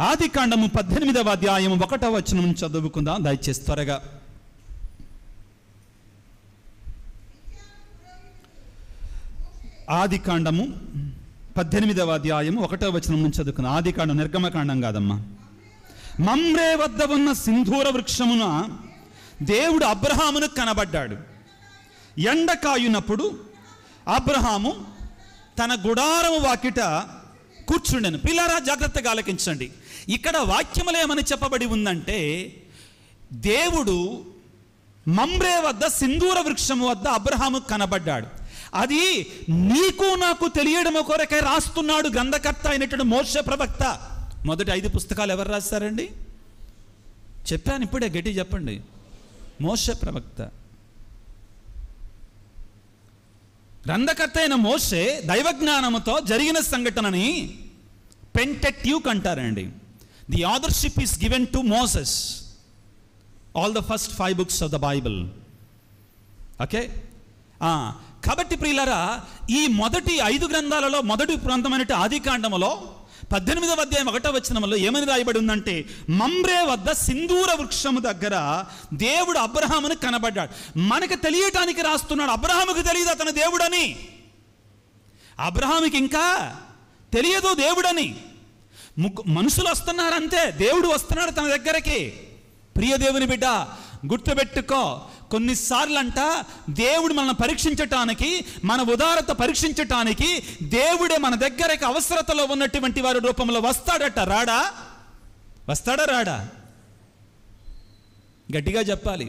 ఆదికాండము 18వ అధ్యాయం 1వ వచనం చదువుకుందాం దయచేసి త్వరగా. ఆదికాండము 18వ అధ్యాయం 1వ వచనం నుంచి చదువుకుందాం. ఆదికాండం నిర్గమకాండం కాదమ్మా. మమ్రే వద్ద ఉన్న సింధూర వృక్షమున దేవుడు అబ్రహామును కనబడ్డాడు. ఎండ కాయునప్పుడు అబ్రహాము తన గుడారము వాకిట కూర్చుండెను. పిల్లారా, జాగ్రత్తగా ఆలకించండి. ఇక్కడ వాక్యములో ఏమని చెప్పబడి ఉందంటే, దేవుడు మమ్రే వద్ద సింధూర వృక్షము వద్ద అబ్రహాము కనబడ్డాడు. అది నీకు నాకు తెలియడం కొరకే రాస్తున్నాడు గ్రంథకర్త అయినటువంటి మోషే ప్రవక్త. మొదటి 5 పుస్తకాలు ఎవరు రాస్తారండి? చెప్పాను ఇప్పుడే, గట్టి చెప్పండి. మోషే ప్రవక్త. గ్రంథకర్త అయిన మోషే దైవజ్ఞానముతో జరిగిన సంఘటనని పెంటెట్యూక్ అంటారండి. The authorship is given to Moses, all the first 5 books of the Bible. Okay. కాబట్టి ప్రియులారా, ఈ మొదటి 5 గ్రంథాలలో మొదటి గ్రంథమైన ఆదికాండములో 18వ అధ్యాయం 1వ వచనంలో ఏమని రాయబడి ఉందంటే, మమ్రే వద్ద సింధూర వృక్షము దగ్గర దేవుడు అబ్రహామును కనబడ్డాడు. మనకు తెలియటానికి రాస్తున్నాడు. అబ్రహాముకు తెలియదు అతను దేవుడని. అబ్రహాముకి ఇంకా తెలియదు దేవుడని. మనుషులు వస్తున్నారంతే, దేవుడు వస్తున్నాడు తన దగ్గరికి. ప్రియ దేవుని బిడ్డ, గుర్తుపెట్టుకో, కొన్నిసార్లు అంట దేవుడు మనల్ని పరీక్షించటానికి, మన ఉదారత పరీక్షించటానికి దేవుడే మన దగ్గరకు అవసరతలో ఉన్నటువంటి వారి రూపంలో వస్తాడట. రాడా? వస్తాడా రాడా? గట్టిగా చెప్పాలి.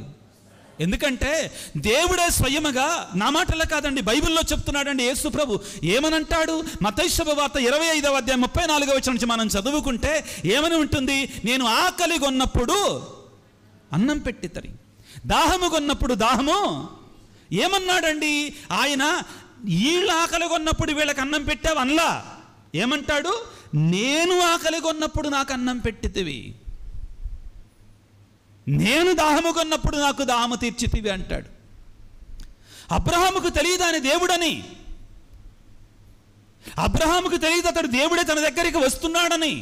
ఎందుకంటే దేవుడే స్వయముగా, నా మాటలే కాదండి, బైబిల్లో చెప్తున్నాడండి. యేసు ప్రభు ఏమనంటాడు? మత్తయి శుభవార్త 25వ అధ్యాయం 34వ వచనం నుంచి మనం చదువుకుంటే ఏమని ఉంటుంది? నేను ఆకలి కొన్నప్పుడు అన్నం పెట్టితరి, దాహము కొన్నప్పుడు దాహము. ఏమన్నాడండి ఆయన? వీళ్ళు ఆకలి కొన్నప్పుడు వీళ్ళకి అన్నం పెట్టావు అనలా. ఏమంటాడు? నేను ఆకలి కొన్నప్పుడు నాకు అన్నం పెట్టితివి, నేను దాహము కొన్నప్పుడు నాకు దాహము తీర్చితివి అంటాడు. అబ్రహాముకు తెలియదు ఆయన దేవుడని. అబ్రహాముకు తెలియదు అతడు దేవుడే తన దగ్గరికి వస్తున్నాడని.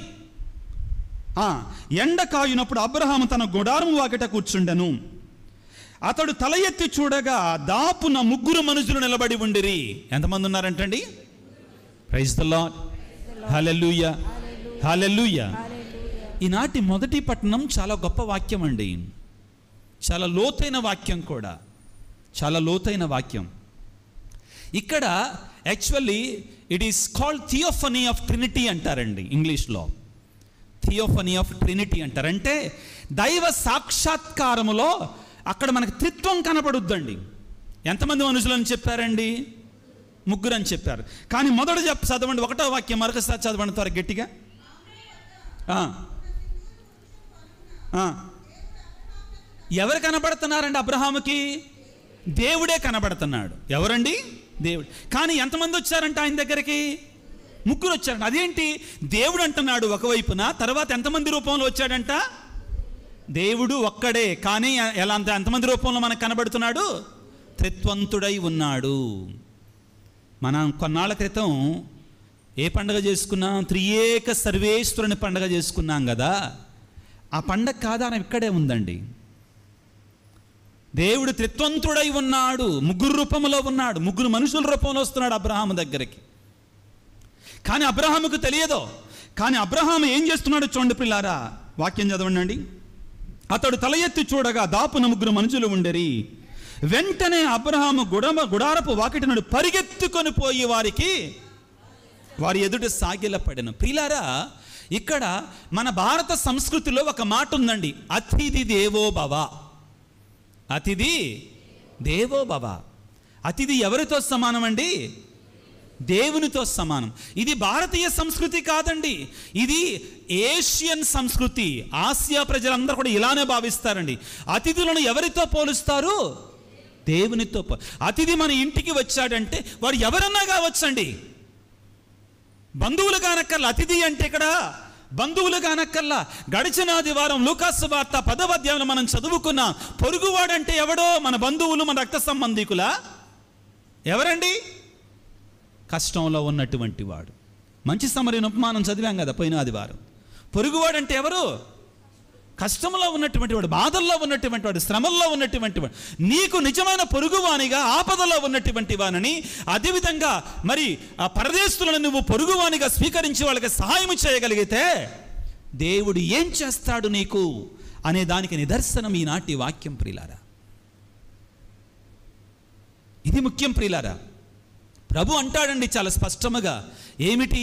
ఎండ కాయునప్పుడు అబ్రహాము తన గుడారము వాకిట కూర్చుండెను. అతడు తల ఎత్తి చూడగా దాపున 3 మనుషులు నిలబడి ఉండిరి. ఎంతమంది ఉన్నారంటండి? ప్రైజ్ ది లార్డ్, హల్లెలూయా, హల్లెలూయా. ఈనాటి మొదటి పట్టణం చాలా గొప్ప వాక్యం అండి. చాలా లోతైన వాక్యం కూడా, చాలా లోతైన వాక్యం. ఇక్కడ actually it is called theophany of Trinity అంటారండి ఇంగ్లీష్లో. థియోఫనీ ఆఫ్ ట్రినిటీ అంటారు. అంటే దైవ సాక్షాత్కారములో అక్కడ మనకు త్రిత్వం కనబడుద్దండి. ఎంతమంది మనుషులని చెప్పారండి? 3 అని చెప్పారు. కానీ మొదట చదవండి 1వ వాక్యం మరొకసారి చదవండి త్వర గట్టిగా. ఎవరు కనబడుతున్నారండి అబ్రహాముకి? దేవుడే కనబడుతున్నాడు. ఎవరండి? దేవుడు. కానీ ఎంతమంది వచ్చారంట ఆయన దగ్గరికి? 3 వచ్చారంట. అదేంటి? దేవుడు అంటున్నాడు ఒకవైపున, తర్వాత ఎంతమంది రూపంలో వచ్చాడంట? దేవుడు ఒక్కడే, కానీ ఎలా ఎంతమంది రూపంలో మనకు కనబడుతున్నాడు? త్రిత్వంతుడై ఉన్నాడు. మనం కొన్నాళ్ళ క్రితం ఏ పండుగ చేసుకున్నాం? త్రియేక సర్వేశ్వరుని పండుగ చేసుకున్నాం కదా. ఆ పండగ కాదా ఇక్కడే ఉందండి. దేవుడు త్రిత్వంతుడై ఉన్నాడు, 3 రూపంలో ఉన్నాడు, 3 మనుషుల రూపంలో వస్తున్నాడు అబ్రహాము దగ్గరికి. కానీ అబ్రహాముకు తెలియదు. కానీ అబ్రహాము ఏం చేస్తున్నాడు చూడండి పిల్లారా, వాక్యం చదవండి. అతడు తల ఎత్తి చూడగా దాపున 3 మనుషులు ఉండరి. వెంటనే అబ్రహాము గుడారపు వాకిటి నుండి పరిగెత్తుకొని పోయి వారి ఎదుట సాగిలపడెను. ప్రియులారా, ఇక్కడ మన భారత సంస్కృతిలో ఒక మాట ఉందండి, అతిథి దేవో భవ. అతిథి దేవో భవ. అతిథి ఎవరితో సమానం అండి? దేవునితో సమానం. ఇది భారతీయ సంస్కృతి కాదండి, ఇది ఏషియన్ సంస్కృతి. ఆసియా ప్రజలందరూ కూడా ఇలానే భావిస్తారండి. అతిథులను ఎవరితో పోలుస్తారు? దేవునితో. అతిథి మన ఇంటికి వచ్చాడంటే వాడు ఎవరన్నా కావచ్చండి, బంధువులు కానక్కర్లా. అతిథి అంటే ఇక్కడ బంధువులు కానక్కర్లా. గడిచిన ఆదివారం లూకాసు వార్త 10వ అధ్యాయంలో మనం చదువుకున్నాం. పొరుగువాడంటే ఎవడో? మన బంధువులు, మన రక్త సంబంధికులా? ఎవరండి? కష్టంలో ఉన్నటువంటి వాడు. మంచి సమరయుని ఉపమానం చదివాం కదా పోయిన ఆదివారం. పొరుగువాడు అంటే ఎవరు? కష్టంలో ఉన్నటువంటి వాడు, బాధల్లో ఉన్నటువంటి వాడు, శ్రమల్లో ఉన్నటువంటి వాడు. నీకు నిజమైన పొరుగువానిగా ఆపదలో ఉన్నటువంటి వానని, అదేవిధంగా మరి ఆ పరదేశులను నువ్వు పొరుగువానిగా స్వీకరించి వాళ్ళకి సహాయం చేయగలిగితే దేవుడు ఏం చేస్తాడు నీకు అనే దానికి నిదర్శనం ఈనాటి వాక్యం ప్రియులారా. ఇది ముఖ్యం ప్రియులారా. ప్రభు అంటాడండి చాలా స్పష్టముగా, ఏమిటి?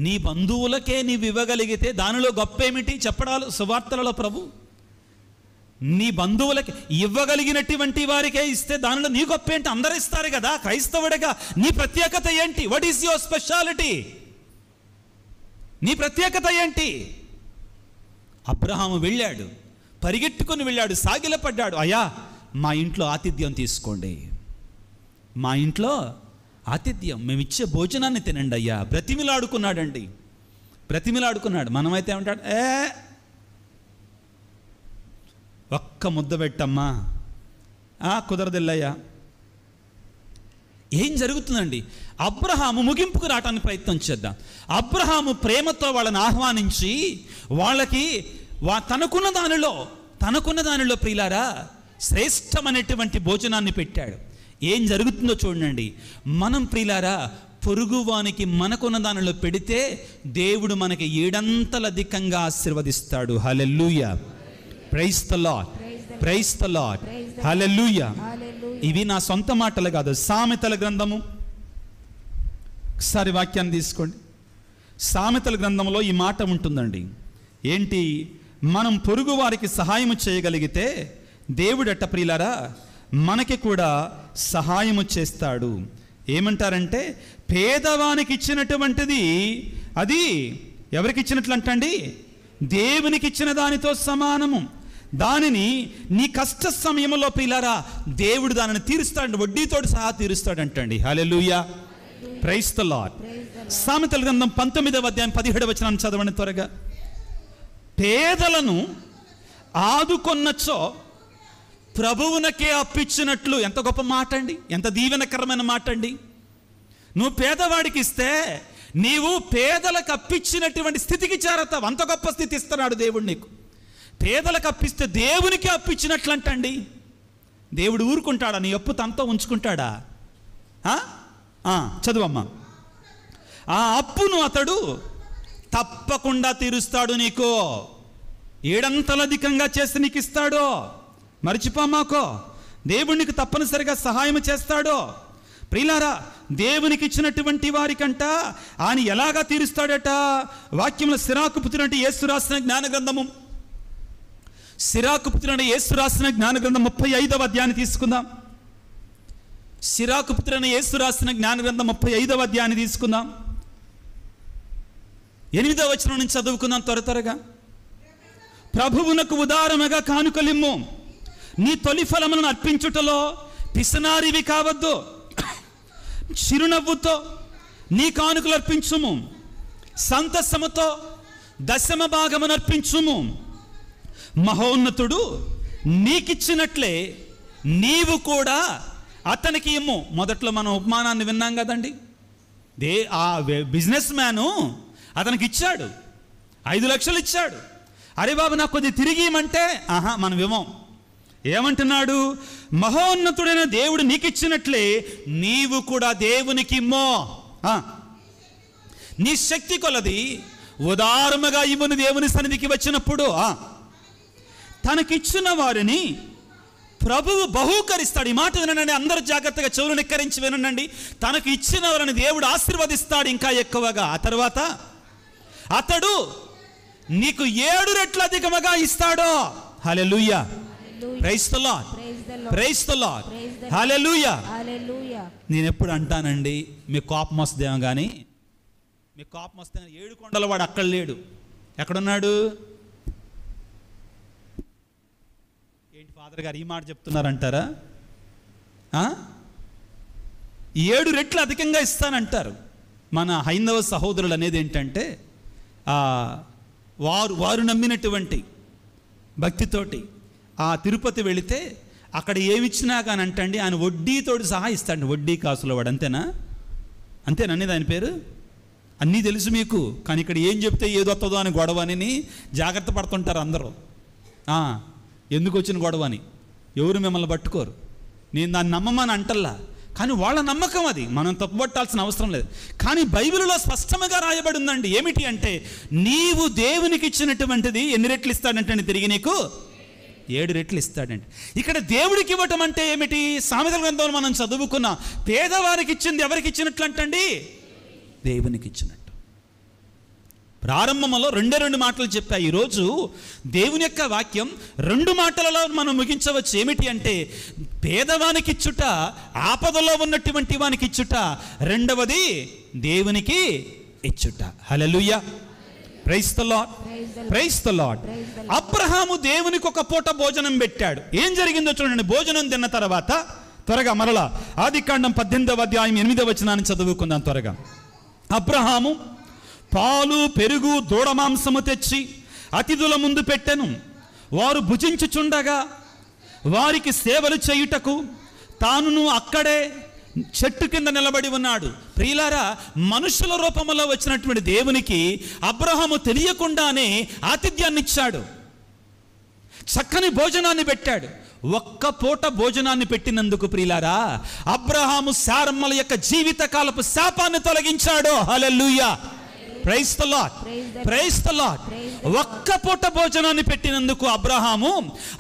నీ బంధువులకే నీవు ఇవ్వగలిగితే దానిలో గొప్ప ఏమిటి? చెప్పడాలు సువార్తలలో ప్రభు నీ బంధువులకి ఇవ్వగలిగినటువంటి వారికే ఇస్తే దానిలో నీ గొప్ప ఏంటి? అందరూ ఇస్తారు కదా. క్రైస్తవుడిగా నీ ప్రత్యేకత ఏంటి? What is your speciality? నీ ప్రత్యేకత ఏంటి? అబ్రహాము వెళ్ళాడు, పరిగెట్టుకుని వెళ్ళాడు, సాగిలపడ్డాడు. అయ్యా, మా ఇంట్లో ఆతిథ్యం తీసుకోండి, మా ఇంట్లో ఆతిథ్యం, మేమిచ్చే భోజనాన్ని తినండి అయ్యా. బ్రతిమిలాడుకున్నాడండి, బ్రతిమిలాడుకున్నాడు. మనమైతే ఏమంటాడు? ఒక్క ముద్ద పెట్టమ్మా, కుదరదిల్లయ్యా. ఏం జరుగుతుందండి? అబ్రహాము ముగింపుకు రావడానికి ప్రయత్నం చేద్దాం. అబ్రహాము ప్రేమతో వాళ్ళని ఆహ్వానించి వాళ్ళకి తనకున్న దానిలో ప్రియులారా శ్రేష్టమైనటువంటి భోజనాన్ని పెట్టాడు. ఏం జరుగుతుందో చూడండి. మనం ప్రియులారా పొరుగువానికి మనకున్న దానిలో పెడితే దేవుడు మనకి 7 అధికంగా ఆశీర్వదిస్తాడు. Hallelujah, praise the Lord, praise the Lord, hallelujah. ఇవి నా సొంత మాటలు కాదు, సామెతల గ్రంథము. ఒకసారి వాక్యాన్ని తీసుకోండి. సామెతల గ్రంథంలో ఈ మాట ఉంటుందండి. ఏంటి? మనం పొరుగు వారికి సహాయం చేయగలిగితే దేవుడట ప్రియులారా మనకి కూడా సహాయము చేస్తాడు. ఏమంటారంటే పేదవానికి ఇచ్చినటువంటిది అది ఎవరికి ఇచ్చినట్లు అంటండి? దేవునికి ఇచ్చిన దానితో సమానము. దానిని నీ కష్ట సమయంలో ప్రియులారా దేవుడు దానిని తీరుస్తాడు, వడ్డీతోటి సహా తీరుస్తాడంటండి. హల్లెలూయా, ప్రైజ్ ది లార్డ్. సామెతల గ్రంథం 19వ అధ్యాయం 17వ వచనాన్ని చదవండి త్వరగా. పేదలను ఆదుకొన్నచో ప్రభువునకే అప్పిచ్చినట్లు. ఎంత గొప్ప మాట అండి, ఎంత దీవెనకరమైన మాట అండి. నువ్వు పేదవాడికి ఇస్తే నీవు పేదలకు అప్పిచ్చినటువంటి స్థితికి చేరతావు. అంత గొప్ప స్థితి ఇస్తున్నాడు దేవుడు నీకు. పేదలకు అప్పిస్తే దేవునికి అప్పిచ్చినట్లు అంటండి. దేవుడు ఊరుకుంటాడా? నీ అప్పు తనతో ఉంచుకుంటాడా? చదువమ్మా. ఆ అప్పును అతడు తప్పకుండా తీరుస్తాడు. నీకు 7 అధికంగా చేసి నీకు ఇస్తాడు. మర్చిపోమాకో, దేవుడు నీకు తప్పనిసరిగా సహాయం చేస్తాడు. ప్రియులారా, దేవునికి ఇచ్చినటువంటి వారికంట ఆయన ఎలాగా తీరుస్తాడట? వాక్యంలో సిరాకు పుత్రుడంటే యేసు రాసిన జ్ఞాన గ్రంథము, సిరాకు పుత్రుడైన యేసు రాసిన జ్ఞాన గ్రంథం 35వ అధ్యాయాన్ని తీసుకుందాం. సిరాకు పుత్రుడైన యేసు రాసిన జ్ఞాన గ్రంథం 35వ అధ్యాయాన్ని తీసుకుందాం. 8వ వచనం నుంచి చదువుకుందాం త్వరగా. ప్రభువునకు ఉదారముగా కానుకలిమ్ము, నీ తొలి ఫలములను అర్పించుటలో పిసనారివి కావద్దు. చిరునవ్వుతో నీ కానుకలు అర్పించుము, సంతసముతో దశమ భాగమును అర్పించుము. మహోన్నతుడు నీకిచ్చినట్లే నీవు కూడా అతనికి ఇమ్ము. మొదట్లో మనం ఉపమానాన్ని విన్నాం కదండి. ఆ బిజినెస్ మ్యాను అతనికి ఇచ్చాడు, 5 లక్షలు ఇచ్చాడు. అరే బాబు, నాకు కొద్ది తిరిగి ఇమ్మంటే మనం ఇవ్వం. ఏమంటున్నాడు? మహోన్నతుడైన దేవుడు నీకు ఇచ్చినట్లే నీవు కూడా దేవునికి ఇమ్మో. నీ శక్తి కొలది ఉదారముగా ఇవ్వను. దేవుని సన్నిధికి వచ్చినప్పుడు తనకిచ్చిన వారిని ప్రభువు బహూకరిస్తాడు. ఈ మాట వినండి, అందరూ జాగ్రత్తగా చెవులు నిక్కరించి వినండి. తనకు ఇచ్చిన వారిని దేవుడు ఆశీర్వదిస్తాడు ఇంకా ఎక్కువగా. ఆ తర్వాత అతడు నీకు 7 రెట్లు అధికముగా ఇస్తాడు. Hallelujah, praise the Lord, praise the Lord, hallelujah. నేను ఎప్పుడు అంటానండి, మీకు కోపం వస్తుందేమో కానీ, మీకు కోపం వస్తే 7 కొండల వాడు అక్కడ లేడు. ఎక్కడున్నాడు? ఏంటి ఫాదర్ గారు ఈ మాట చెప్తున్నారంటారా? 7 రెట్లు అధికంగా ఇస్తానంటారు. మన హైందవ సహోదరులు అనేది ఏంటంటే వారు నమ్మినటువంటి భక్తితోటి తిరుపతి వెళితే అక్కడ ఏమిచ్చినా కానీ అంటండి ఆయన వడ్డీతోటి సహా ఇస్తాడు. వడ్డీ కాసుల వాడు. అంతేనా అనేది ఆయన పేరు? అన్నీ తెలుసు మీకు, కానీ ఇక్కడ ఏం చెప్తే ఏదొస్తుందో అని గొడవ అని జాగ్రత్త పడుతుంటారు అందరూ. ఎందుకు వచ్చిన గొడవ అని ఎవరు మిమ్మల్ని పట్టుకోరు. నేను దాన్ని నమ్మమని అంటల్లా, కానీ వాళ్ళ నమ్మకం అది, మనం తప్పుపట్టాల్సిన అవసరం లేదు. కానీ బైబిల్లో స్పష్టంగా రాయబడి ఉందండి. ఏమిటి అంటే, నీవు దేవునికి ఇచ్చినటువంటిది ఎన్ని రెట్లు ఇస్తాడంటే తిరిగి నీకు 7 రెట్లు ఇస్తాడండి. ఇక్కడ దేవుడికి ఇవ్వటం అంటే ఏమిటి? సామెతల గ్రంథంలో మనం చదువుకున్నాం, పేదవారికి ఇచ్చింది ఎవరికి ఇచ్చినట్లు అంటండి? దేవునికి ఇచ్చినట్టు. ప్రారంభంలో 2 మాటలు చెప్పా. ఈరోజు దేవుని యొక్క వాక్యం 2 మాటలలో మనం ముగించవచ్చు. ఏమిటి అంటే, పేదవానికి ఇచ్చుట, ఆపదలో ఉన్నటువంటి వానికి ఇచ్చుట, రెండవది దేవునికి ఇచ్చుట. Hallelujah, praise the Lord, praise the Lord. అబ్రహాము దేవునికి ఒక పూట భోజనం పెట్టాడు. ఏం జరిగిందో చూడండి. భోజనం తిన్న తర్వాత త్వరగా మరలా ఆదికాండం 18వ అధ్యాయం 8వ వచనాన్ని చదువుకుందాం త్వరగా. అబ్రహాము పాలు పెరుగు దూడ మాంసము తెచ్చి అతిథుల ముందు పెట్టెను. వారు భుజించుచుండగా వారికి సేవలు చేయుటకు తానును అక్కడే చెట్టు కింద నిలబడి ఉన్నాడు. ప్రియులారా, మనుషుల రూపంలో వచ్చినటువంటి దేవునికి అబ్రహాము తెలియకుండానే ఆతిథ్యాన్ని ఇచ్చాడు, చక్కని భోజనాన్ని పెట్టాడు. ఒక్క పూట భోజనాన్ని పెట్టినందుకు ప్రియులారా, అబ్రహాము శారమ్మల యొక్క జీవితకాలపు శాపాన్ని తొలగించాడు. Hallelujah, praise the Lord, praise the Lord. ఒక్క పూట భోజనాన్ని పెట్టినందుకు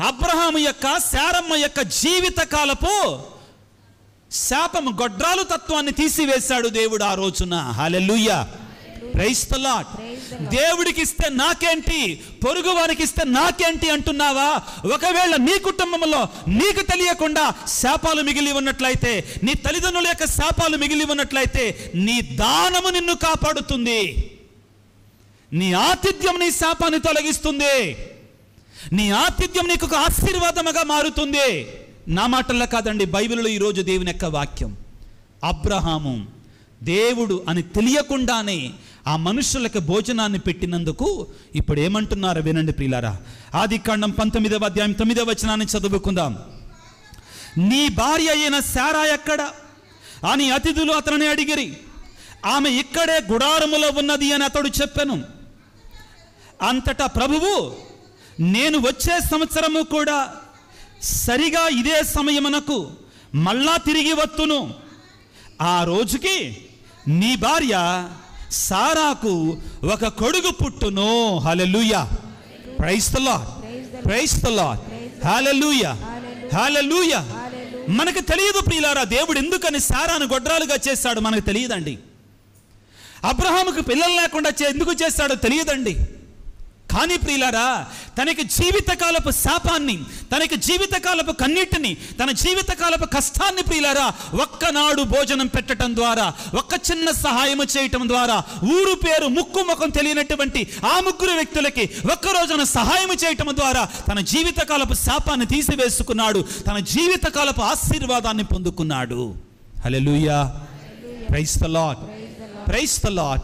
అబ్రహాము యొక్క శారమ్మ యొక్క జీవితకాలపు శాపము, గొడ్రాలు తత్వాన్ని తీసివేశాడు దేవుడు ఆ రోజున. హల్లెలూయా, ప్రైజ్ ది లార్డ్. దేవుడికి ఇస్తే నాకేంటి, పొరుగు వారికి ఇస్తే నాకేంటి అంటున్నావా? ఒకవేళ నీ కుటుంబంలో నీకు తెలియకుండా శాపాలు మిగిలి ఉన్నట్లయితే, నీ తల్లిదండ్రుల యొక్క శాపాలు మిగిలి ఉన్నట్లయితే, నీ దానము నిన్ను కాపాడుతుంది. నీ ఆతిథ్యం నీ శాపాన్ని తొలగిస్తుంది. నీ ఆతిథ్యం నీకు ఒక ఆశీర్వాదముగా మారుతుంది. నా మాటల్లో కాదండి, బైబిల్లో ఈరోజు దేవుని యొక్క వాక్యం. అబ్రహాము దేవుడు అని తెలియకుండానే ఆ మనుషులకు భోజనాన్ని పెట్టినందుకు ఇప్పుడు ఏమంటున్నారు వినండి ప్రియులారా. ఆదికాండం 19వ అధ్యాయం 9వ వచనాన్ని చదువుకుందాం. నీ భార్య అయిన శారా ఎక్కడ అని అతిథులు అతనిని అడిగిరి. ఆమె ఇక్కడే గుడారములో ఉన్నది అని అతడు చెప్పెను. అంతటా ప్రభువు, నేను వచ్చే సంవత్సరము కూడా సరిగా ఇదే సమయమునకు మళ్ళా తిరిగి వత్తును. ఆ రోజుకి నీ భార్య సారాకు ఒక కొడుకు పుట్టును. Hallelujah, praise the Lord, praise the Lord. Hallelujah, hallelujah. మనకు తెలియదు ప్రియులారా, దేవుడు ఎందుకని సారాను గొడ్రాలుగా చేశాడు మనకు తెలియదండి. అబ్రహాముకు పిల్లలు లేకుండా ఎందుకు చేశాడో తెలియదండి. కానీ ప్రియులారా, తనకి జీవితకాలపు శాపాన్ని, తనకి జీవితకాలపు కన్నీటిని, తన జీవితకాలపు కష్టాన్ని ప్రియులారా ఒక్కనాడు భోజనం పెట్టడం ద్వారా, ఒక్క చిన్న సహాయము చేయటం ద్వారా, ఊరు పేరు ముక్కు ముఖం తెలియనటువంటి ఆ 3 వ్యక్తులకి ఒక్క రోజున సహాయము చేయటం ద్వారా తన జీవితకాలపు శాపాన్ని తీసివేసుకున్నాడు, తన జీవితకాలపు ఆశీర్వాదాన్ని పొందుకున్నాడు. Hallelujah, praise the Lord, praise the Lord.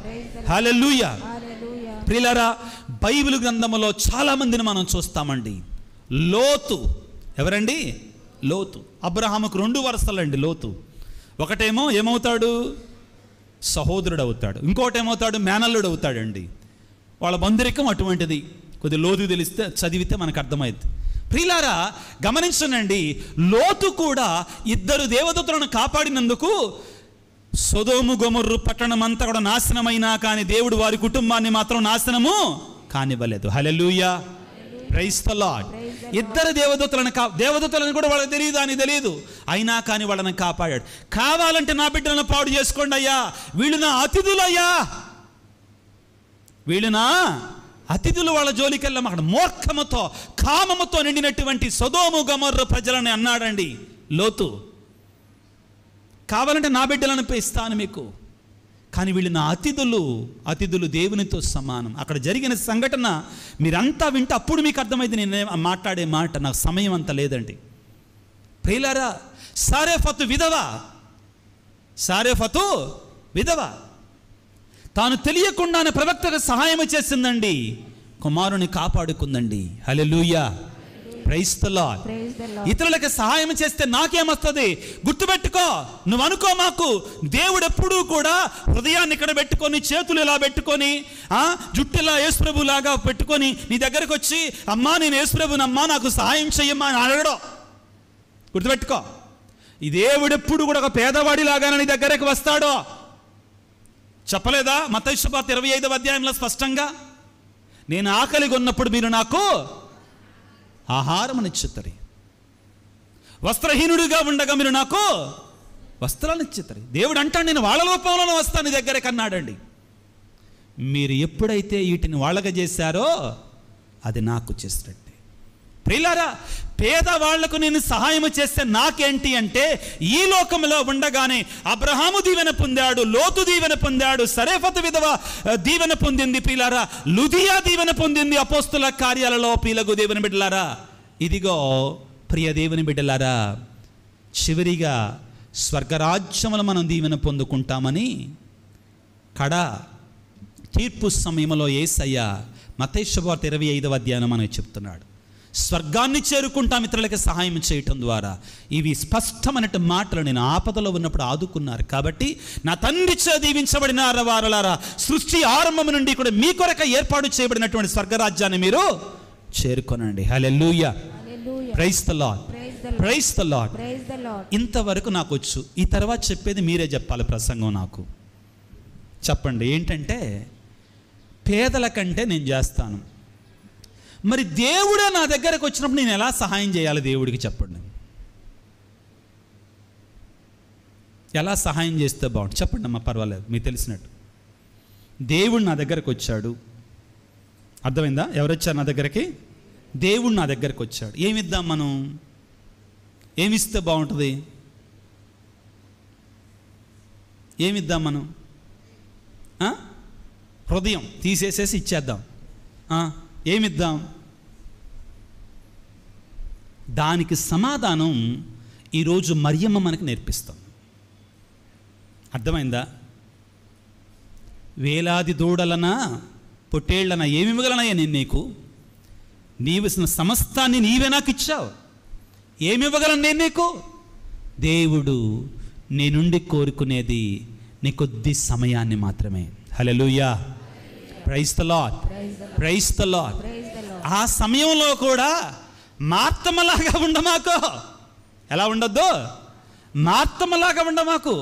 Hallelujah. ప్రియులారా, బైబిల్ గ్రంథంలో చాలా మందిని మనం చూస్తామండి. లోతు ఎవరండి? లోతు. అబ్రహాముకు 2 వరుసలండి. లోతు ఒకటేమో ఏమవుతాడు? సహోదరుడు అవుతాడు. ఇంకోటి ఏమవుతాడు? మేనల్లుడు అవుతాడండి. వాళ్ళ బంధురికం అటువంటిది. కొద్ది లోతు తెలిస్తే చదివితే మనకు అర్థమైంది. ప్రియులారా, గమనించండి, లోతు కూడా 2 దేవదూతలను కాపాడినందుకు సొదొము గొమొర్రు పట్టణం అంతా కూడా నాశనమైనా కానీ దేవుడు వారి కుటుంబాన్ని మాత్రం నాశనము కానివ్వలేదు. హల్లెలూయా, ప్రైజ్ ది లార్డ్. 2 దేవదూతలను కూడా వాళ్ళకి తెలియదు అని తెలియదు, అయినా కానీ వాళ్ళని కాపాడాడు. కావాలంటే నా బిడ్డలను పాడు చేసుకోండి అయ్యా, వీళ్ళు నా అతిథులయ్యా, వీళ్ళు నా అతిథులు, వాళ్ళ జోలికెళ్ళం. అక్కడ మూర్ఖముతో కామముతో నిండినటువంటి సొదొము గొమొర్రు ప్రజలని అన్నాడండి లోతు. కావాలంటే నా బిడ్డలను ఇస్తాను మీకు, కానీ వీళ్ళు నా అతిథులు దేవునితో సమానం. అక్కడ జరిగిన సంఘటన మీరంతా వింటే అప్పుడు మీకు అర్థమైంది నేను మాట్లాడే మాట. నాకు సమయం అంత లేదండి. ప్రియులారా, సారెఫతు విధవ తాను తెలియకుండానే ప్రవక్తకు సహాయం చేసిందండి, కుమారుని కాపాడుకుందండి. హల్లెలూయా, ప్రైజ్ ది లార్డ్. ఇతరులకు సహాయం చేస్తే నాకేమొస్తుంది? గుర్తుపెట్టుకో, నువ్వు అనుకో మాకు దేవుడు ఎప్పుడూ కూడా హృదయాన్ని ఇక్కడ పెట్టుకొని, చేతులు ఇలా పెట్టుకొని, జుట్టులా యేసుప్రభు లాగా పెట్టుకొని నీ దగ్గరకు వచ్చి, అమ్మా నేను యేసుప్రభునమ్మా నాకు సహాయం చెయ్యమ్మా అని అడగడం. గుర్తుపెట్టుకో, ఈ దేవుడు ఎప్పుడు కూడా ఒక పేదవాడి లాగానే నీ దగ్గరకు వస్తాడో. చెప్పలేదా మత్తయి సువార్త 25వ అధ్యాయంలో స్పష్టంగా, నేను ఆకలిగా ఉన్నప్పుడు మీరు నాకు ఆహారమునిచ్చుతారు, వస్త్రహీనుడిగా ఉండగా మీరు నాకు వస్త్రాలు ఇచ్చుతారు. దేవుడు అంటాడు నేను వాళ్ళ రూపంలోనే వస్తాను నీ దగ్గరికి అన్నాడండి. మీరు ఎప్పుడైతే వీటిని వాళ్ళగా చేశారో అది నాకు చేసినట్టే. ప్రియులారా, పేదవాళ్లకు నేను సహాయం చేస్తే నాకేంటి అంటే, ఈ లోకంలో ఉండగానే అబ్రహాము దీవెన పొందాడు, లోతు దీవెన పొందాడు, సరేఫతు విధవ దీవెన పొందింది. ప్రియులారా, లుదియా దీవెన పొందింది. అపోస్తుల కార్యాలలో ప్రియులకు దేవుని బిడ్డలారా, ఇదిగో ప్రియ దేవుని బిడ్డలారా, చివరిగా స్వర్గరాజ్యములు మనం దీవెన పొందుకుంటామని తీర్పు సమయంలో యేసయ్య మత్తయి సువార్త 25వ అధ్యాయం మనకు చెప్తున్నాడు. స్వర్గాన్ని చేరుకుంటాం ఇతరులకి సహాయం చేయటం ద్వారా. ఇవి స్పష్టమైన మాటలు. నేను ఆపదలో ఉన్నప్పుడు ఆదుకున్నారు కాబట్టి నా తండ్రి చే దీవించబడిన వారలారా, సృష్టి ఆరంభం నుండి కూడా మీ కొరకు ఏర్పాటు చేయబడినటువంటి స్వర్గరాజ్యాన్ని మీరు చేరుకోనండి. Hallelujah, praise the Lord, praise the Lord. ఇంతవరకు నాకు వచ్చు. ఈ తర్వాత చెప్పేది మీరే చెప్పాలి. ప్రసంగం నాకు చెప్పండి. ఏంటంటే, పేదల కంటే నేను చేస్తాను. మరి దేవుడే నా దగ్గరకు వచ్చినప్పుడు నేను ఎలా సహాయం చేయాలి దేవుడికి? చెప్పండి, ఎలా సహాయం చేస్తే బాగుంటుంది? చెప్పండి అమ్మా, పర్వాలేదు, మీకు తెలిసినట్టు. దేవుడు నా దగ్గరకు వచ్చాడు, అర్థమైందా? ఎవరు వచ్చారు నా దగ్గరికి? దేవుడు నా దగ్గరకు వచ్చాడు. ఏమిద్దాం మనం? ఏమిస్తే బాగుంటుంది? ఏమిద్దాం మనం? హృదయం తీసేసేసి ఇచ్చేద్దాం. ఏమిద్దాం? దానికి సమాధానం ఈరోజు మరియమ్మ మనకు నేర్పిస్తాం. అర్థమైందా? వేలాది దూడలనా పొట్టేళ్లనా ఏమి ఇవ్వగలనయ్యా నేను నీకు? నీవిసిన సమస్తాన్ని నీవే నాకు ఇచ్చావు, ఏమి ఇవ్వగలను నేను నీకు? దేవుడు నీ నుండి కోరుకునేది నీ కొద్ది సమయాన్ని మాత్రమే. Hallelujah, praise the Lord, praise the Lord. ఆ సమయంలో కూడా మార్తమ్మలాగా ఉండమాకు. ఎలా ఉండొద్దు? మార్తమ్మలాగా ఉండమాకు.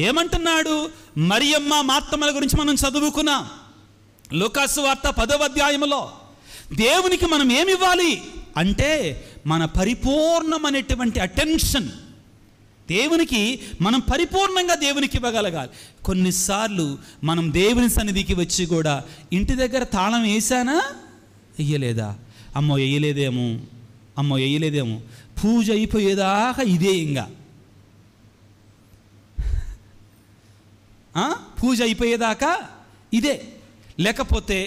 ఏమంటున్నాడు? మరియమ్మ మార్తమ్మల గురించి మనం చదువుకున్నాం లూకాసు వార్త 10వ అధ్యాయంలో. దేవునికి మనం ఏమి ఇవ్వాలి అంటే, మన పరిపూర్ణమైనటువంటి అటెన్షన్ దేవునికి మనం పరిపూర్ణంగా దేవునికి ఇవ్వగలగాలి. కొన్నిసార్లు మనం దేవుని సన్నిధికి వచ్చి కూడా ఇంటి దగ్గర తాళం వేసానా వెయ్యలేదా, అమ్మో వేయలేదేమో, పూజ అయిపోయేదాకా ఇదే. ఇంకా పూజ అయిపోయేదాకా ఇదే. లేకపోతే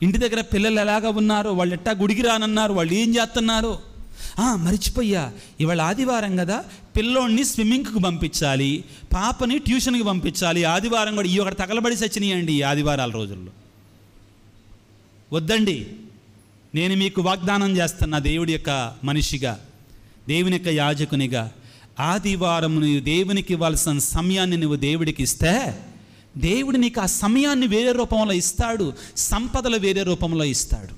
ఇంటి దగ్గర పిల్లలు ఎలాగా ఉన్నారో, వాళ్ళు ఎట్టా గుడికి రానన్నారు, వాళ్ళు ఏం చేస్తున్నారు, మర్చిపోయా ఇవాళ ఆదివారం కదా, పిల్లోడిని స్విమ్మింగ్కి పంపించాలి, పాపని ట్యూషన్కి పంపించాలి, ఆదివారం కూడా ఒకటి తగలబడి సచ్చినాయండి ఈ ఆదివారాల రోజుల్లో. వద్దండి, నేను మీకు వాగ్దానం చేస్తున్నా దేవుడి యొక్క మనిషిగా, దేవుని యొక్క యాజకునిగా, ఆదివారం నువ్వు దేవునికి ఇవ్వాల్సిన సమయాన్ని నువ్వు దేవుడికి ఇస్తే దేవుడు నీకు ఆ సమయాన్ని వేరే రూపంలో ఇస్తాడు, సంపదలు వేరే రూపంలో ఇస్తాడు.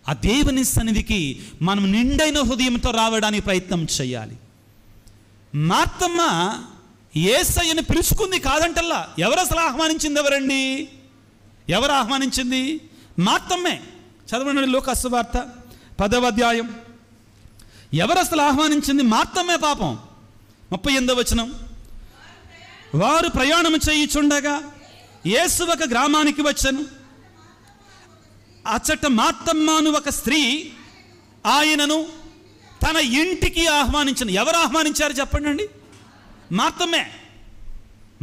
ఆ దేవుని సన్నిధికి మనం నిండైన హృదయంతో రావడానికి ప్రయత్నం చేయాలి. మార్తమ్మ యేసయ్యని పిలుచుకుంది కాదంటల్లా. ఎవరు అసలు ఆహ్వానించింది? ఎవరండి? ఎవరు ఆహ్వానించింది? మార్తమ్మే. చదవండి లూకాసు వార్త 10వ అధ్యాయం. ఎవరు అసలు ఆహ్వానించింది? మార్తమ్మే. పాపం 38వ వచనం. వారు ప్రయాణం చేయుచుండగా యేసు ఒక గ్రామానికి వచ్చెను. అచ్చట మార్తమ్మను ఒక స్త్రీ ఆయనను తన ఇంటికి ఆహ్వానించిన. ఎవరు ఆహ్వానించారు చెప్పండి? మార్తమ్మే.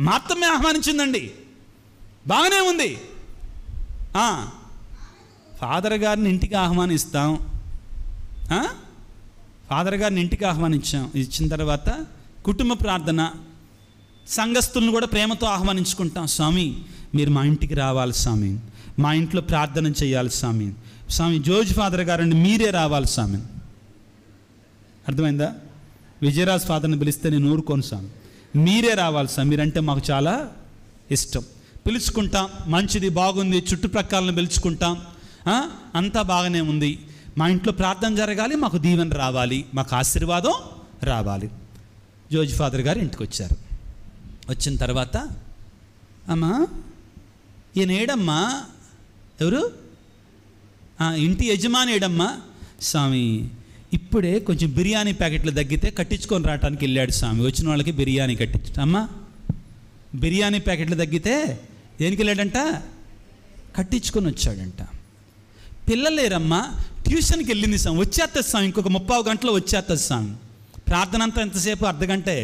మార్తమ్మే ఆహ్వానించిందండి. బాగానే ఉంది. ఫాదర్ గారిని ఇంటికి ఆహ్వానిస్తాం. ఫాదర్ గారిని ఇంటికి ఆహ్వానించాం. ఇచ్చిన తర్వాత కుటుంబ ప్రార్థన, సంఘస్థులను కూడా ప్రేమతో ఆహ్వానించుకుంటాం. స్వామి మీరు మా ఇంటికి రావాలి స్వామి, మా ఇంట్లో ప్రార్థన చేయాలి స్వామి, స్వామి జోర్జ్ ఫాదర్ గారండి మీరే రావాలి స్వామి. అర్థమైందా? విజయరాజ్ ఫాదర్ని పిలిస్తే నేను ఊరుకోను స్వామి, మీరే రావాలి స్వామి, మీరంటే మాకు చాలా ఇష్టం. పిలుచుకుంటాం, మంచిది, బాగుంది, చుట్టుప్రక్కలను పిలుచుకుంటాం, అంతా బాగానే ఉంది. మా ఇంట్లో ప్రార్థన జరగాలి, మాకు దీవెన రావాలి, మాకు ఆశీర్వాదం రావాలి. జోర్జ్ ఫాదర్ గారు ఇంటికి వచ్చారు. వచ్చిన తర్వాత, అమ్మా ఈయన ఏడమ్మా, ఎవరు ఇంటి యజమాని ఏడమ్మా? స్వామి ఇప్పుడే కొంచెం బిర్యానీ ప్యాకెట్లు తగ్గితే కట్టించుకొని రావడానికి వెళ్ళాడు స్వామి, వచ్చిన వాళ్ళకి బిర్యానీ కట్టించు. అమ్మా బిర్యానీ ప్యాకెట్లు తగ్గితే దేనికి వెళ్ళాడంట? కట్టించుకొని వచ్చాడంట. పిల్లలు లేరమ్మా, ట్యూషన్కి వెళ్ళింది స్వామి, వచ్చేస్తుంది స్వామి, ఇంకొక 30 గంటలో వచ్చేస్తుంది స్వామి. ప్రార్థన అంతా ఎంతసేపు? అర్ధగంటే.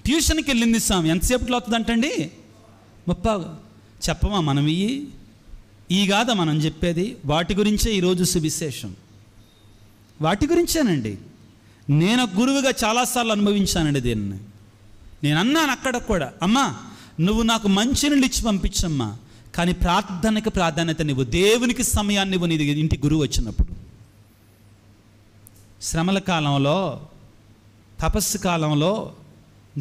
ట్యూషన్కి వెళ్ళింది స్వామి, ఎంతసేపట్లో వస్తుందంటండి? 30. చెప్పమా మనం ఈ కాదా మనం చెప్పేది? వాటి గురించే ఈరోజు సువిశేషం, వాటి గురించేనండి. నేను గురువుగా చాలాసార్లు అనుభవించానండి దీన్ని. నేను అన్నాను అక్కడ కూడా, అమ్మా నువ్వు నాకు మంచినీళ్ళు ఇచ్చి పంపించమ్మా, కానీ ప్రార్థనకి ప్రాధాన్యత నువ్వు, దేవునికి సమయాన్ని ఇవ్వు. నీది ఇంటి గురువు వచ్చినప్పుడు, శ్రమల కాలంలో, తపస్సు కాలంలో,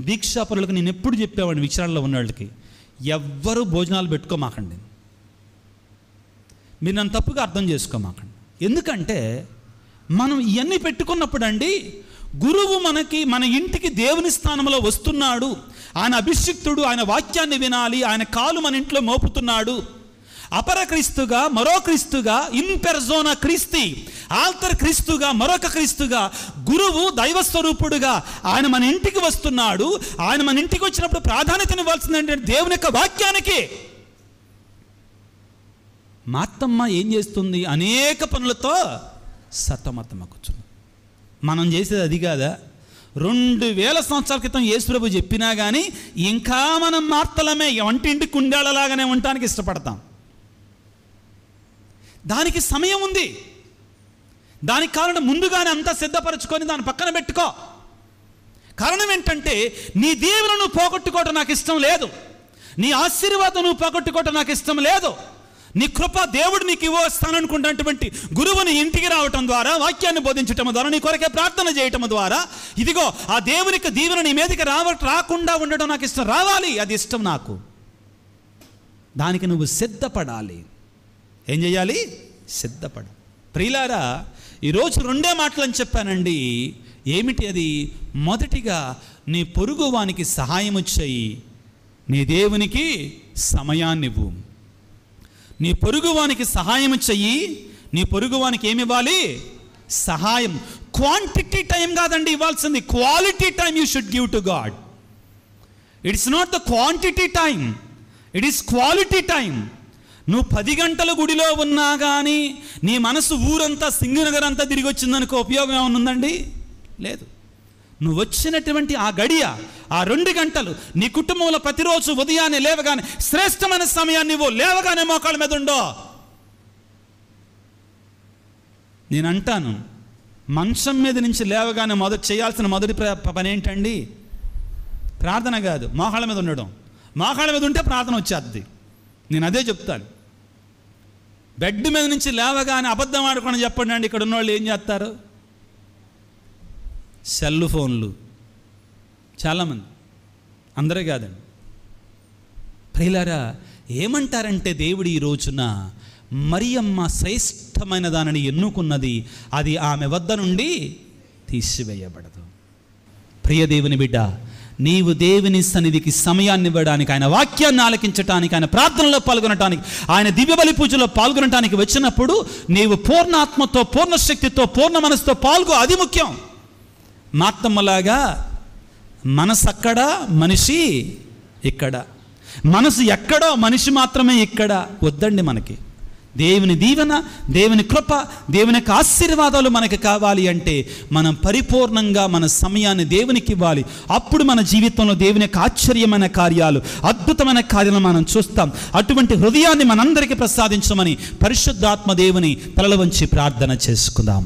దీక్షాపరులకు నేను ఎప్పుడు చెప్పేవాడిని విచారణలో ఉన్న వాళ్ళకి, ఎవ్వరూ భోజనాలు పెట్టుకోమాకండి. మీరు నన్ను తప్పుగా అర్థం చేసుకోమాకండి. ఎందుకంటే మనం ఇవన్నీ పెట్టుకున్నప్పుడు అండి, గురువు మన ఇంటికి దేవుని స్థానంలో వస్తున్నాడు, ఆయన అభిషిక్తుడు, ఆయన వాక్యాన్ని వినాలి, ఆయన కాలు మన ఇంట్లో మోపుతున్నాడు. అపర క్రీస్తుగా, మరో క్రీస్తుగా, ఇన్ పెర్సోనా క్రీస్తి, ఆల్టర్ క్రీస్తుగా, మరొక క్రీస్తుగా, గురువు దైవస్వరూపుడుగా ఆయన మన ఇంటికి వస్తున్నాడు. ఆయన మన ఇంటికి వచ్చినప్పుడు ప్రాధాన్యతనివ్వాల్సింది ఏంటంటే దేవుని యొక్క వాక్యానికి. మా అత్తమ్మ ఏం చేస్తుంది? అనేక పనులతో సతమతమవుతుంది. మనం చేసేది అది కాదా? 2000 సంవత్సరాల క్రితం యేసు ప్రభు చెప్పినా కానీ ఇంకా మనం మార్తలమే, వంటింటి కుండాలలాగానే ఉండటానికి ఇష్టపడతాం. దానికి సమయం ఉంది, దానికి కారణం ముందుగానే అంతా సిద్ధపరచుకొని దాన్ని పక్కన పెట్టుకో. కారణం ఏంటంటే నీ దీవెనను నువ్వు పోగొట్టుకోవటం నాకు ఇష్టం లేదు, నీ ఆశీర్వాదం నువ్వు పోగొట్టుకోవటం నాకు ఇష్టం లేదు. నీ కృప దేవుడు నీకు ఇవ్వస్తాననుకున్నటువంటి గురువుని ఇంటికి రావటం ద్వారా, వాక్యాన్ని బోధించటం ద్వారా, నీ కొరకే ప్రార్థన చేయటం ద్వారా, ఇదిగో ఆ దేవునికి దీవెన నీ మీదకి రాకుండా ఉండటం నాకు ఇష్టం. రావాలి, అది ఇష్టం నాకు. దానికి నువ్వు సిద్ధపడాలి. ఏం చేయాలి? సిద్ధపడ. ప్రియులారా, ఈరోజు 2 మాటలు అని చెప్పానండి. ఏమిటి అది? మొదటిగా నీ పొరుగు వానికి సహాయము చేయి, నీ దేవునికి సమయాన్నివ్వు. నీ పొరుగువానికి సహాయం చెయ్యి. నీ పొరుగువానికి ఏమి ఇవ్వాలి? సహాయం. క్వాంటిటీ టైం కాదండి ఇవ్వాల్సింది, quality time you should give to God. It's not the quantity time, it is quality time. నువ్వు 10 గంటల గుడిలో ఉన్నా కానీ నీ మనసు ఊరంతా, సింగనగర్ అంతా తిరిగి వచ్చిందనుకో, ఉపయోగం ఏమైనా ఉందండి? లేదు. నువ్వు వచ్చినటువంటి ఆ గడియ, ఆ 2 గంటలు నీ కుటుంబంలో ప్రతిరోజు ఉదయాన్నే లేవగానే శ్రేష్టమైన సమయాన్ని ఇవ్వు. లేవగానే మోకాళ్ళ మీద ఉండో. నేను అంటాను, మంచం మీద నుంచి లేవగానే చేయాల్సిన మొదటి పని ఏంటండి? ప్రార్థన కాదు, మోకాళ్ళ మీద ఉండడం. మోకాళ్ళ మీద ఉంటే ప్రార్థన వచ్చేస్తుంది. నేను అదే చెప్తాను. బెడ్ మీద నుంచి లేవగానే అబద్ధం ఆడుకోండి చెప్పండి అండి. ఇక్కడ ఉన్నవాళ్ళు ఏం చేస్తారు? సెల్ ఫోన్లు. చాలామంది, అందరే కాదండి. ప్రియులారా, ఏమంటారంటే దేవుడు ఈ రోజున మరియమ్మ శ్రేష్టమైన దానిని ఎన్నుకున్నది, అది ఆమె వద్ద నుండి తీసివేయబడదు. ప్రియ దేవుని బిడ్డ, నీవు దేవుని సన్నిధికి సమయాన్ని ఇవ్వడానికి, ఆయన వాక్యాన్ని ఆలకించటానికి, ఆయన ప్రార్థనలో పాల్గొనటానికి, ఆయన దివ్య బలి పూజలో పాల్గొనటానికి వచ్చినప్పుడు నీవు పూర్ణాత్మతో, పూర్ణ శక్తితో, పూర్ణ మనసుతో పాల్గొ. అది ముఖ్యం. మాత్తమ్మలాగా మనసు అక్కడ, మనిషి ఇక్కడ. మనసు ఎక్కడో, మనిషి మాత్రమే ఇక్కడ. వద్దండి మనకి. దేవుని దీవెన, దేవుని కృప, దేవుని యొక్క ఆశీర్వాదాలు మనకి కావాలి అంటే మనం పరిపూర్ణంగా మన సమయాన్ని దేవునికి ఇవ్వాలి. అప్పుడు మన జీవితంలో దేవుని యొక్క ఆశ్చర్యమైన కార్యాలు, అద్భుతమైన కార్యాలను మనం చూస్తాం. అటువంటి హృదయాన్ని మనందరికీ ప్రసాదించమని పరిశుద్ధాత్మ దేవుని తలల వంచి ప్రార్థన చేసుకుందాం.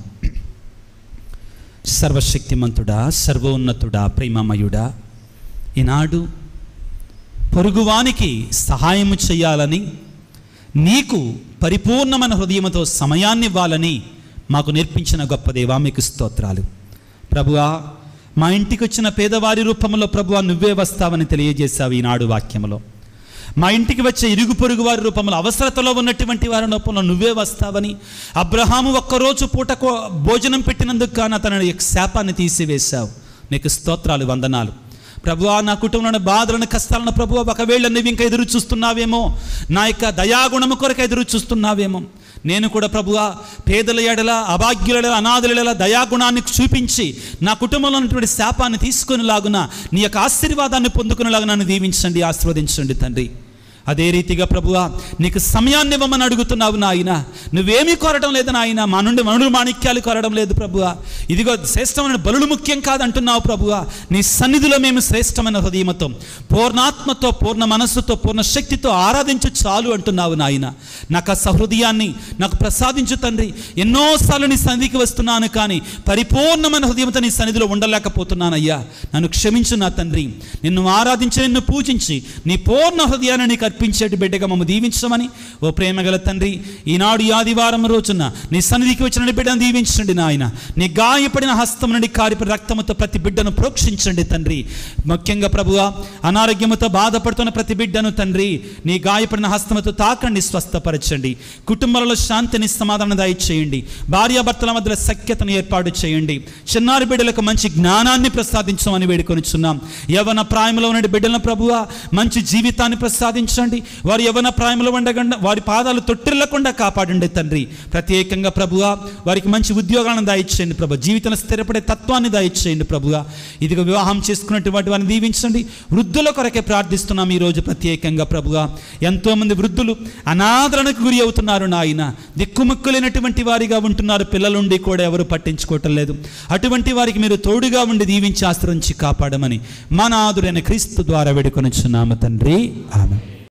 సర్వశక్తిమంతుడా, సర్వోన్నతుడా, ప్రేమమయుడా, ఈనాడు పొరుగువానికి సహాయము చేయాలని నీకు పరిపూర్ణమైన హృదయంతో సమయాన్ని ఇవ్వాలని మాకు నేర్పించిన గొప్ప దేవా మీకు స్తోత్రాలు. ప్రభువా, మా ఇంటికి వచ్చిన పేదవారి రూపంలో ప్రభువా నువ్వే వస్తావని తెలియజేశావు ఈనాడు వాక్యంలో. మా ఇంటికి వచ్చే ఇరుగు పొరుగు వారి రూపంలో, అవసరతలో ఉన్నటువంటి వారి రూపంలో నువ్వే వస్తావని, అబ్రహాము ఒక్కరోజు పూటకు భోజనం పెట్టినందుకు కానీ అతని శాపాన్ని తీసివేశావు. నీకు స్తోత్రాలు, వందనాలు. ప్రభువా, నా కుటుంబంలోని బాధలను, కష్టాలను ప్రభువా ఒకవేళ నువ్వు ఇంకా ఎదురు చూస్తున్నావేమో, నా యొక్క దయాగుణము కొరకు ఎదురు చూస్తున్నావేమో. నేను కూడా ప్రభువా పేదల ఎడల, అభాగ్యుల ఎడల, అనాథుల ఎడల దయాగుణాన్ని చూపించి నా కుటుంబంలో ఉన్నటువంటి శాపాన్ని తీసుకునేలాగున, నీ యొక్క ఆశీర్వాదాన్ని పొందుకునేలాగా నన్ను దీవించండి, ఆశీర్వదించండి తండ్రి. అదే రీతిగా ప్రభువా నీకు సమయాన్ని ఇవ్వమని అడుగుతున్నావు నాయన. నువ్వేమీ కోరడం లేదు నాయన, మా నుండి మనులు మాణిక్యాలు కోరడం లేదు ప్రభువా. ఇదిగో శ్రేష్టమైన బలులు ముఖ్యం కాదంటున్నావు ప్రభువా. నీ సన్నిధిలో మేము శ్రేష్టమైన హృదయంతో, పూర్ణాత్మతో, పూర్ణ మనస్సుతో, పూర్ణ శక్తితో ఆరాధించు చాలు అంటున్నావు నాయన. నాకు ఆ సహృదయాన్ని నాకు ప్రసాదించు తండ్రి. ఎన్నోసార్లు నీ సన్నిధికి వస్తున్నాను, కానీ పరిపూర్ణమైన హృదయంతో నీ సన్నిధిలో ఉండలేకపోతున్నానయ్యా. నన్ను క్షమించు నా తండ్రి. నిన్ను ఆరాధించి, నిన్ను పూజించి, నీ పూర్ణ హృదయాన్ని నీకు అర్పించేటి బిడ్డగా మమ్మల్ని దీవించమని ఓ ప్రేమగల తండ్రి, ఈనాడు ఈ ఆదివారం రోజున నీ సన్నిధికి వచ్చిన బిడ్డను దీవించండి నాయన. నీ గాయపడిన హస్తం నుండి కారిపడి రక్తముతో ప్రతి బిడ్డను ప్రోక్షించండి తండ్రి. ముఖ్యంగా ప్రభువా అనారోగ్యముతో బాధపడుతున్న ప్రతి బిడ్డను తండ్రి నీ గాయపడిన హస్తముతో తాకండి, స్వస్థపరచండి. కుటుంబాలలో శాంతిని, సమాధానం దయచేయండి. భార్యాభర్తల మధ్యలో సఖ్యతను ఏర్పాటు చేయండి. చిన్నారి బిడ్డలకు మంచి జ్ఞానాన్ని ప్రసాదించమని వేడుకొనిచున్నాం. యవ్వన ప్రాయంలో ఉన్న బిడ్డలను ప్రభువా మంచి జీవితాన్ని ప్రసాదించండి. వారి యవ్వన ప్రాయంలో ఉండకుండా వారి పాదాలు తొట్టిల్లకుండా కాపాడండి తండ్రి. ప్రత్యేకంగా ప్రభువా వారికి మంచి ఉద్యోగాలను దయచేయండి ప్రభు. జీవితంలో స్థిరపడే తత్వాన్ని దయచేయండి ప్రభువా. ఇదిగో వివాహం చేసుకున్నటువంటి వారిని దీవించండి. వృద్ధుల కొరకే ప్రార్థిస్తున్నాం ఈరోజు ప్రత్యేకంగా ప్రభువా. ఎంతోమంది వృద్ధులు అనాదరణకు గురి అవుతున్నారు నాయన. దిక్కుముక్కులేనటువంటి వారిగా ఉంటున్నారు. పిల్లలుండి కూడా ఎవరు పట్టించుకోవటం లేదు. అటువంటి వారికి మీరు తోడుగా ఉండి దీవించి ఆశ్రయించి కాపాడమని మన ఆదురైన క్రీస్తు ద్వారా వేడుకొనిచున్నాము తండ్రి. ఆమేన్.